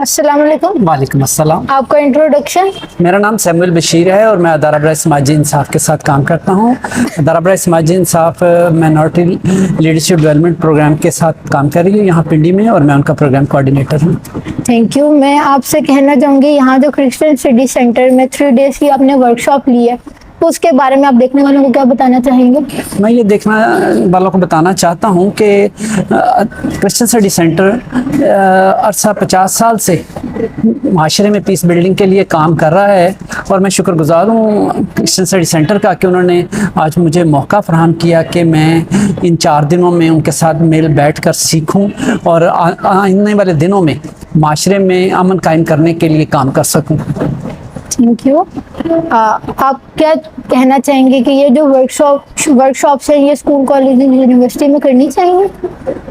अस्सलाम वालेकुम। वालेकुम अस्सलाम। आपका इंट्रोडक्शन। मेरा नाम सैमुअल बशीर है और मैं अदारा बराए समाजी इंसाफ के साथ काम करता हूँ। अदारा बराए समाजी इंसाफ माइनॉरिटी लीडरशिप डेवलपमेंट प्रोग्राम के साथ काम कर रही हूँ यहाँ पिंडी में, और मैं उनका प्रोग्राम कोऑर्डिनेटर हूँ। Thank you. मैं आपसे कहना चाहूँगी, यहाँ जो क्रिश्चियन स्टडी सेंटर में 3 डेज की आपने वर्कशॉप ली है, तो उसके बारे में आप देखने वालों को क्या बताना चाहेंगे? मैं ये देखना वालों को बताना चाहता हूँ कि क्रिश्चियन स्टडी सेंटर अरसा 50 साल से माशरे में पीस बिल्डिंग के लिए काम कर रहा है, और मैं शुक्रगुजार हूँ क्रिश्चियन स्टडी सेंटर का कि उन्होंने आज मुझे मौका फराहम किया कि मैं इन 4 दिनों में उनके साथ मिल बैठ कर सीखूँ और आने वाले दिनों में माशरे में अमन कायम करने के लिए काम कर सकूँ। Thank you. आप क्या कहना चाहेंगे कि ये जो वर्कशॉप्स हैं, ये स्कूल, कॉलेज, यूनिवर्सिटी में करनी चाहिए?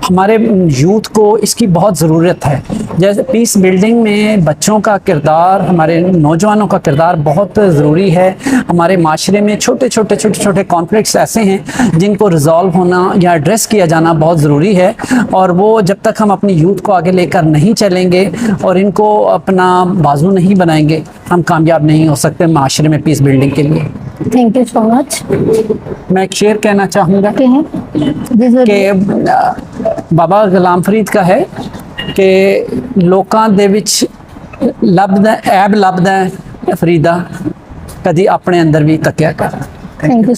हमारे यूथ को इसकी बहुत ज़रूरत है। जैसे पीस बिल्डिंग में बच्चों का किरदार, हमारे नौजवानों का किरदार बहुत ज़रूरी है। हमारे माशरे में छोटे कॉन्फ्लिक्ट्स ऐसे हैं जिनको रिजॉल्व होना या एड्रेस किया जाना बहुत ज़रूरी है, और वो जब तक हम अपनी यूथ को आगे लेकर नहीं चलेंगे और इनको अपना बाजू नहीं बनाएंगे, हम कामयाब नहीं हो सकते माशरे में पीस बिल्डिंग के लिए। Thank you so much. मैं एक शेर कहना चाहूँगा कि बाबा गुलाम फरीद का है कि लोकां दे विच लभदा ऐब लभदा फरीदा, कदी अपने अंदर भी तकिया कर। Thank you.